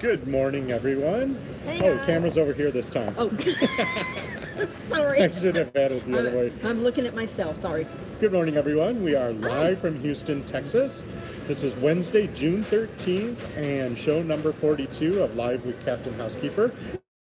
Good morning, everyone. Hey, oh, guys. camera's over here this time. Oh, sorry. I should have had it the other way. I'm looking at myself, sorry. Good morning, everyone. We are live from Houston, Texas. This is Wednesday, June 13th, and show number 42 of Live with Captain Housekeeper.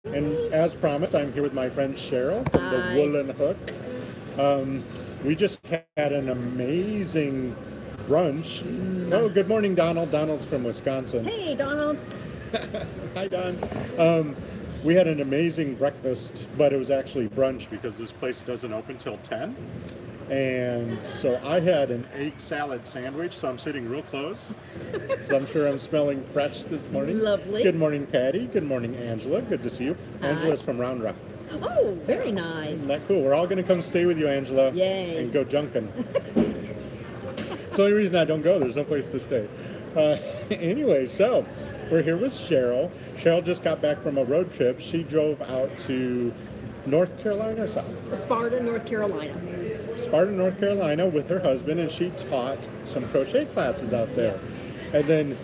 And as promised, I'm here with my friend Cheryl from the Woolen Hook. We just had an amazing brunch. Oh, good morning, Donald. Donald's from Wisconsin. Hey, Donald. Hi, Don. We had an amazing breakfast, but it was actually brunch because this place doesn't open till 10. And so I had an egg salad sandwich, so I'm sitting real close. So I'm sure I'm smelling fresh this morning. Lovely. Good morning, Patty. Good morning, Angela. Good to see you. Angela's from Round Rock. Oh, very nice. Isn't that cool? We're all going to come stay with you, Angela. Yay. And go junking. It's the only reason I don't go. There's no place to stay. Anyway, so we're here with Cheryl. Cheryl just got back from a road trip. She drove out to North Carolina or something? Sparta, North Carolina. Sparta, North Carolina with her husband, and she taught some crochet classes out there. And then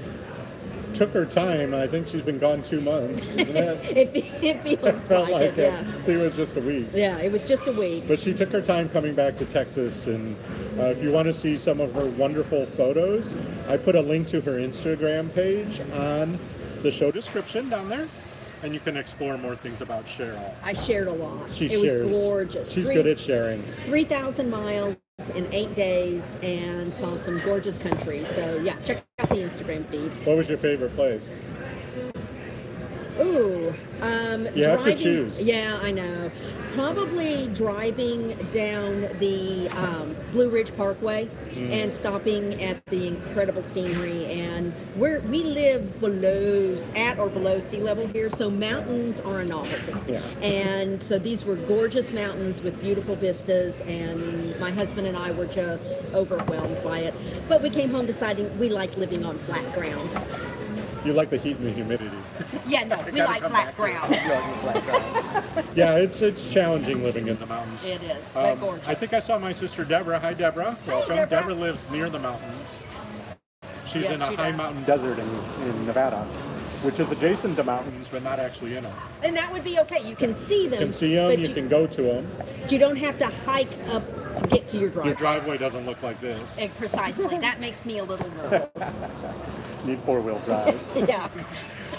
took her time. I think she's been gone 2 months. Isn't that? it feels felt like it, yeah. It was just a week. Yeah, it was just a week. But she took her time coming back to Texas, and if you want to see some of her wonderful photos, I put a link to her Instagram page on the show description down there, and you can explore more things about Cheryl. I shared a lot. She it shares. was gorgeous. She's good at sharing. 3,000 miles in 8 days and saw some gorgeous country. So yeah, check out the Instagram feed. What was your favorite place? Ooh, you have to choose. Yeah, I know. Probably driving down the Blue Ridge Parkway and stopping at the incredible scenery. And we live at or below sea level here, so mountains are a novelty. Yeah. And so these were gorgeous mountains with beautiful vistas, and my husband and I were just overwhelmed by it. But we came home deciding we like living on flat ground. You like the heat and the humidity. Yeah, no, we like flat ground. Yeah, it's challenging living in the mountains. It is, but gorgeous. I think I saw my sister Deborah. Hi, Deborah. Welcome. Deborah. Deborah lives near the mountains. She's Yes, in a she high does. mountain desert in Nevada, which is adjacent to mountains, but not actually in them. And that would be okay. You can see them. You can see them, but you can go to them. You don't have to hike up to get to your driveway. Your driveway doesn't look like this. Precisely. That makes me a little nervous. Need four-wheel drive. Yeah.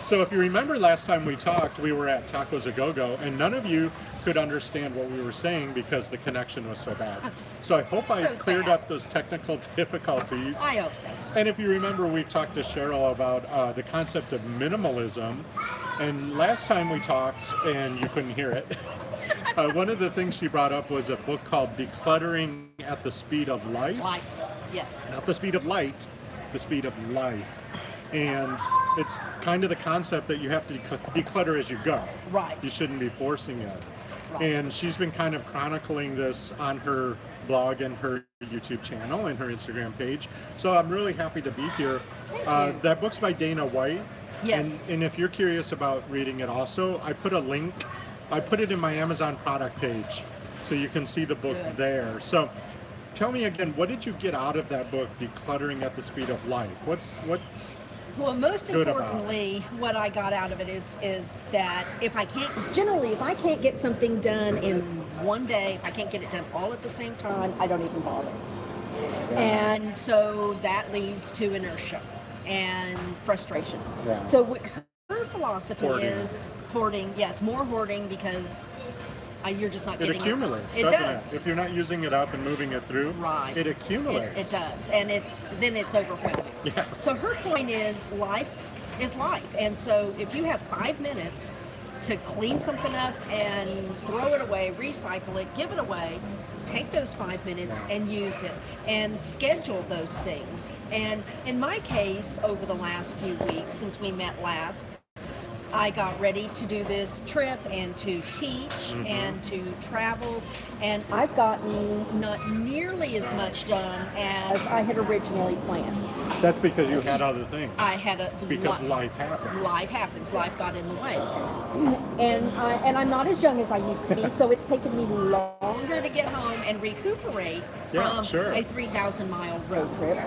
So if you remember last time we talked, we were at Tacos A Go-Go, and none of you could understand what we were saying because the connection was so bad. So I hope I cleared up those technical difficulties. I hope so. And if you remember, we talked to Cheryl about the concept of minimalism. And last time we talked, and you couldn't hear it, one of the things she brought up was a book called Decluttering at the Speed of Life. Life, yes. Not the speed of light, the speed of life. And it's kind of the concept that you have to declutter as you go. Right. You shouldn't be forcing it. Right. And she's been kind of chronicling this on her blog and her YouTube channel and her Instagram page. So I'm really happy to be here. Thank you. That book's by Dana White. Yes. And if you're curious about reading it also, I put a link. I put it in my Amazon product page, so you can see the book there. So tell me again, what did you get out of that book, Decluttering at the Speed of Life? What's Well, most good importantly, what I got out of it is that if I can't get something done in one day, if I can't get it done all at the same time, I don't even bother. Yeah. And so that leads to inertia and frustration. Yeah. So her philosophy Hoarding. is hoarding. Yes, more hoarding because you're just not It getting accumulates, it. doesn't Does. it? If you're not using it up and moving it through, Right. it accumulates. It does, and then it's overwhelming. Yeah. So her point is life is life, and so if you have 5 minutes to clean something up and throw it away, recycle it, give it away, take those 5 minutes and use it and schedule those things. And in my case, over the last few weeks since we met last, I got ready to do this trip and to teach and to travel, and I've gotten not nearly as much done as I had originally planned. That's because you had other things. I had because life happens. Life happens. Life got in the way, and I'm not as young as I used to be, so it's taken me longer to get home and recuperate from a 3,000-mile road trip.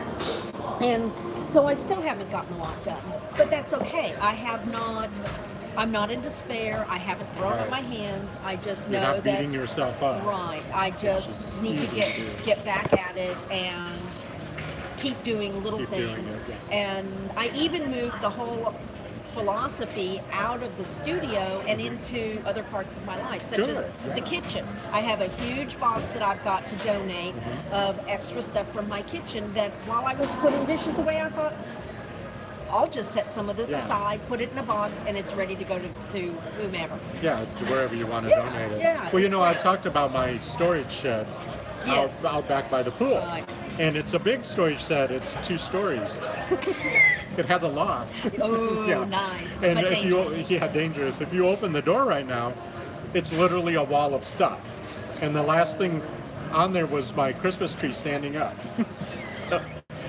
And So I still haven't gotten a lot done, but that's okay. I'm not in despair. I haven't thrown up my hands. I just You're know not that beating yourself up. right. I just need to get back at it and keep doing little things. And I even moved the whole philosophy out of the studio and into other parts of my life, such as the kitchen. I have a huge box that I've got to donate of extra stuff from my kitchen that while I was putting dishes away, I thought, I'll just set some of this aside, put it in a box, and it's ready to go to whomever. Yeah, to wherever you want to donate it. Yeah, well, you know, I've talked about my storage shed out back by the pool. Right. And it's a big storage shed. It's 2 stories. It has a loft. Oh, nice. And but if dangerous. dangerous. If you open the door right now, it's literally a wall of stuff. And the last thing on there was my Christmas tree standing up.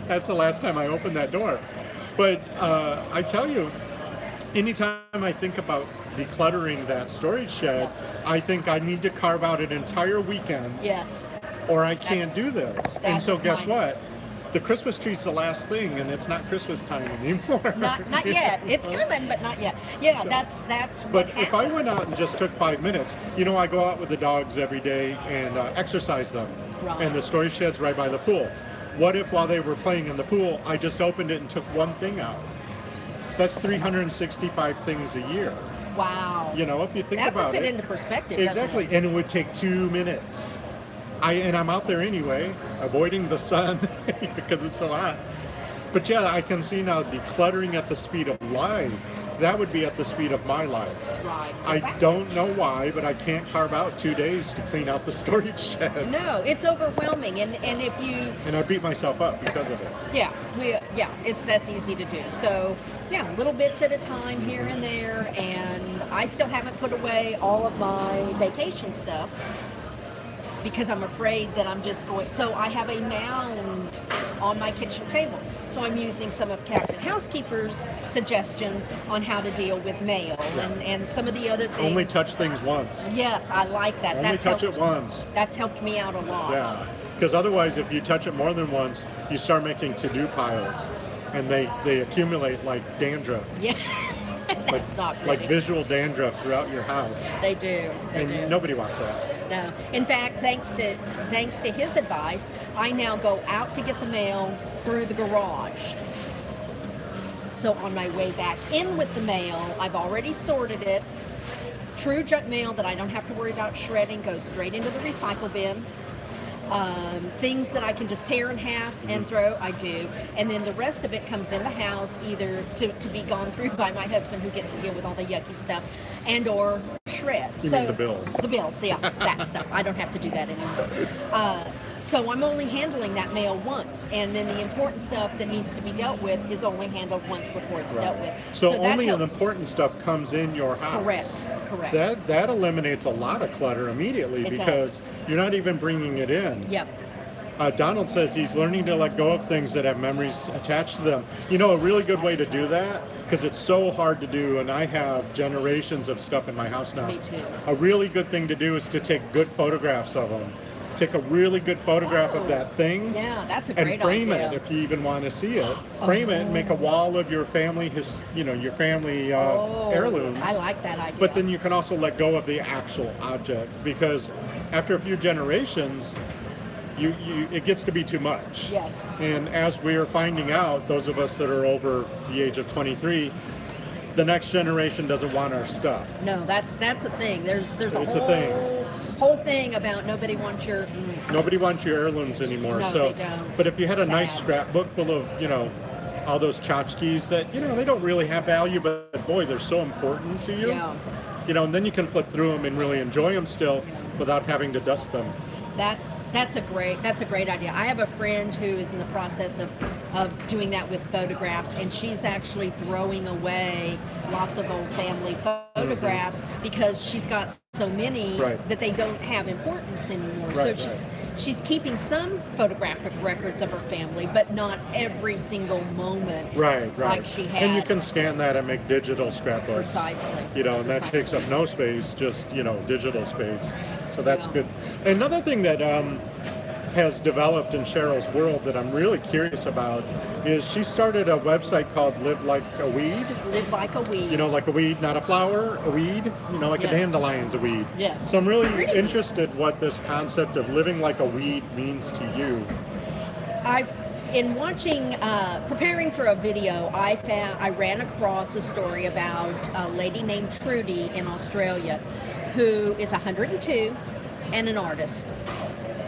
That's the last time I opened that door. But I tell you, anytime I think about decluttering that storage shed, I think I need to carve out an entire weekend. Yes. Or I can't do this. And so guess what? The Christmas tree's the last thing, and it's not Christmas time anymore. Not yet. It's coming, but not yet. Yeah, so, that's what But happens. if I went out and just took 5 minutes, you know, I go out with the dogs every day and exercise them. Right. And the storage shed's right by the pool. What if while they were playing in the pool, I just opened it and took one thing out? That's 365 things a year. Wow. You know, if you think that about it. That puts it into perspective, Exactly, doesn't it? and it would take 2 minutes. I'm out there anyway, avoiding the sun because it's so hot. But yeah, I can see now decluttering at the speed of life. That would be at the speed of my life. Right. I Exactly. don't know why, but I can't carve out 2 days to clean out the storage shed. No, it's overwhelming, and if you And I beat myself up because of it. that's easy to do. So yeah, little bits at a time here and there, and I still haven't put away all of my vacation stuff because I'm afraid that I'm just going. So I have a mound on my kitchen table. So I'm using some of Captain Housekeeper's suggestions on how to deal with mail and some of the other things. Only touch things once. Yes, I like that. Only touch it once. That's helped me out a lot. Yeah, because otherwise if you touch it more than once, you start making to-do piles. And they accumulate like dandruff. Yeah. That's not pretty. Like visual dandruff throughout your house. They do. They do. Nobody wants that. No. In fact, thanks to his advice, I now go out to get the mail through the garage. So on my way back in with the mail, I've already sorted it. True junk mail that I don't have to worry about shredding goes straight into the recycle bin. Things that I can just tear in half and throw, I do. And then the rest of it comes in the house, either to be gone through by my husband, who gets to deal with all the yucky stuff, and or shred. You mean the bills? The bills, yeah, that stuff. I don't have to do that anymore. So I'm only handling that mail once, and then the important stuff that needs to be dealt with is only handled once before it's dealt with. So that only the helps. important stuff comes in your house. Correct. That eliminates a lot of clutter immediately because you're not even bringing it in. Yep. Donald says he's learning to let go of things that have memories attached to them. You know, a really good way to do that, because it's so hard to do, and I have generations of stuff in my house now. Me too. A really good thing to do is to take good photographs of them. Take a really good photograph of that thing. Yeah, that's a great idea. And frame it if you even want to see it. Frame it and make a wall of your family, heirlooms. I like that idea. But then you can also let go of the actual object, because after a few generations, it gets to be too much. Yes. And as we're finding out, those of us that are over the age of 23, the next generation doesn't want our stuff. No, that's a thing. There's a whole thing about nobody wants your heirlooms anymore. No, so, they don't. But if you had a nice Sad. scrapbook full of, all those tchotchkes that, they don't really have value, but boy, they're so important to you. Yeah. And then you can flip through them and really enjoy them still without having to dust them. That's a great idea. I have a friend who is in the process of doing that with photographs, and she's actually throwing away lots of old family photographs because she's got so many that they don't have importance anymore. She's keeping some photographic records of her family, but not every single moment like she had. And you can scan that and make digital scrapbooks. Precisely. And that takes up no space, just, digital space. So that's good. Another thing that has developed in Cheryl's world that I'm really curious about is she started a website called Live Like a Weed. Live like a weed. You know, like a weed, not a flower, a weed. You know, like a dandelion's a weed. Yes. So I'm really interested what this concept of living like a weed means to you. In watching, preparing for a video, I ran across a story about a lady named Trudy in Australia who is 102 and an artist.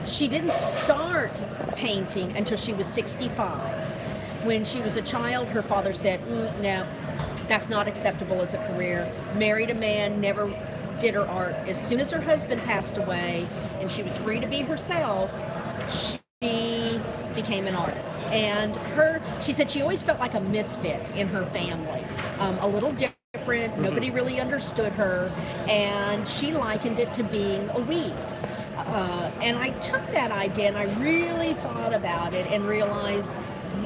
She didn't start painting until she was 65. When she was a child, her father said, no, that's not acceptable as a career. Married a man, never did her art. As soon as her husband passed away and she was free to be herself, she became an artist. And she said she always felt like a misfit in her family, a little different. Nobody really understood her, and she likened it to being a weed. And I took that idea and I really thought about it and realized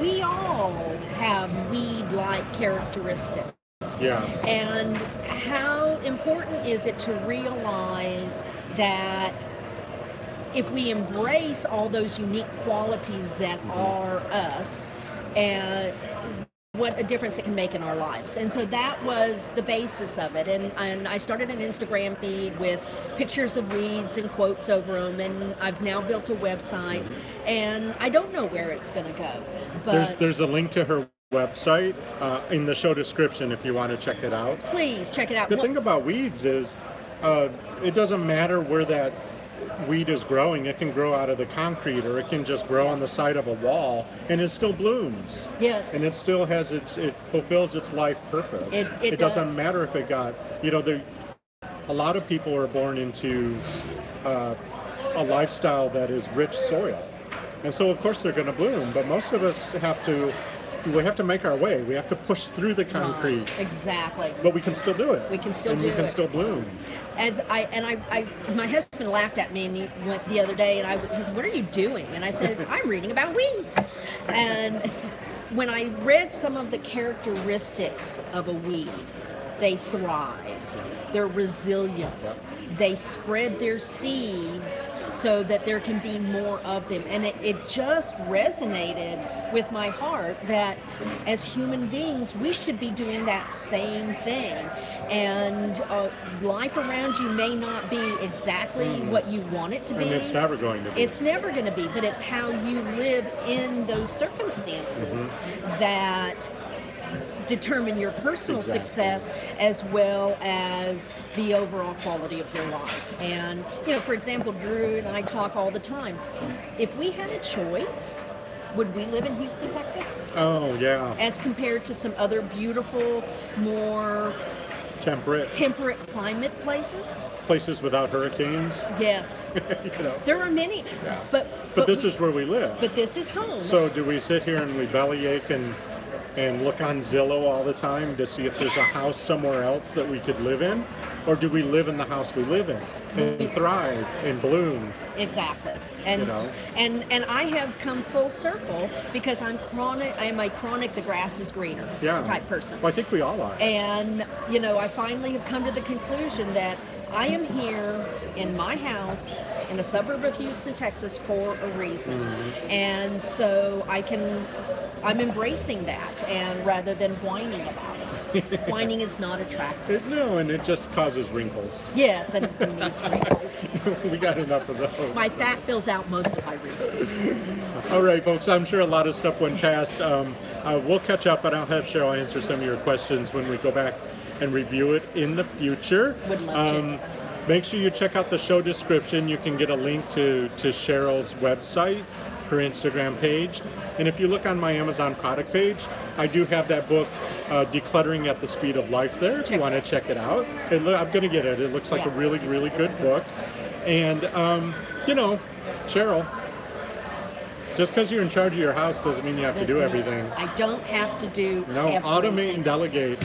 we all have weed-like characteristics. Yeah. And how important is it to realize that if we embrace all those unique qualities that are us, and what a difference it can make in our lives. And so that was the basis of it. And I started an Instagram feed with pictures of weeds and quotes over them, and I've now built a website, and I don't know where it's going to go. But there's a link to her website in the show description if you want to check it out. Please check it out. The thing about weeds is it doesn't matter where that weed is growing. It can grow out of the concrete, or it can just grow on the side of a wall, and it still blooms. Yes. And it still has it fulfills its life purpose. It doesn't matter if it got, a lot of people are born into a lifestyle that is rich soil. And so of course they're going to bloom, but most of us have to make our way. We have to push through the concrete. Exactly. But we can still do it. We can still do it. And we can still bloom. My husband laughed at me the other day, and he said, "What are you doing?" And I said, "I'm reading about weeds." And when I read some of the characteristics of a weed, they thrive. They're resilient. They spread their seeds so that there can be more of them. And it just resonated with my heart that as human beings, we should be doing that same thing. And life around you may not be exactly what you want it to be. And it's never going to be. It's never going to be, but it's how you live in those circumstances that determine your personal success as well as the overall quality of your life. And, for example, Drew and I talk all the time. If we had a choice, would we live in Houston, Texas? Oh, yeah. As compared to some other beautiful, more temperate climate places? Places without hurricanes? Yes. There are many. Yeah. But this is where we live. But this is home. So do we sit here and we bellyache and look on Zillow all the time to see if there's a house somewhere else that we could live in? Or do we live in the house we live in and thrive and bloom? Exactly. And and I have come full circle because I'm a chronic the grass is greener type person. Well, I think we all are. And I finally have come to the conclusion that I am here in my house in a suburb of Houston, Texas for a reason. And so I'm embracing that, and rather than whining about it. Whining is not attractive. No, and it just causes wrinkles. Yes, and it needs wrinkles. We got enough of those. My fat fills out most of my wrinkles. All right, folks, I'm sure a lot of stuff went past. We'll catch up, but I'll have Cheryl answer some of your questions when we go back and review it in the future. Would love to. Make sure you check out the show description. You can get a link to Cheryl's website, her Instagram page. And if you look on my Amazon product page, I do have that book, Decluttering at the Speed of Life there, if you want to check it out. I'm going to get it. It looks like a really, really good book. And, Cheryl, just because you're in charge of your house doesn't mean you have to do everything. I don't have to do everything. Automate and delegate.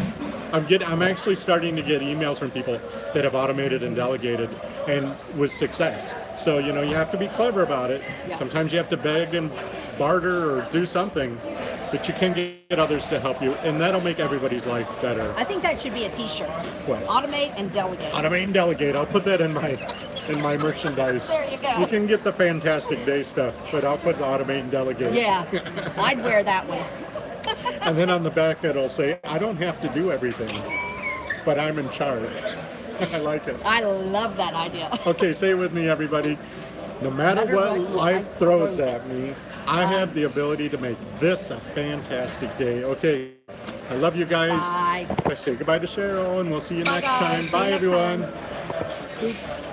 I'm actually starting to get emails from people that have automated and delegated and with success. So, you have to be clever about it. Yeah. Sometimes you have to beg and barter or do something, but you can get others to help you, and that'll make everybody's life better. I think that should be a t-shirt. What? Automate and delegate. Automate and delegate. I'll put that in my in my merchandise. There you go. You can get the Fantastic Day stuff, but I'll put automate and delegate. Yeah, I'd wear that one. And then on the back it'll say, I don't have to do everything, but I'm in charge. I like it. I love that idea. Okay, say it with me, everybody. No matter what life throws at me, I have the ability to make this a fantastic day. Okay, I love you guys. Bye. Let's say goodbye to Cheryl, and we'll see you Bye, next guys. time. See you Bye, next everyone. time.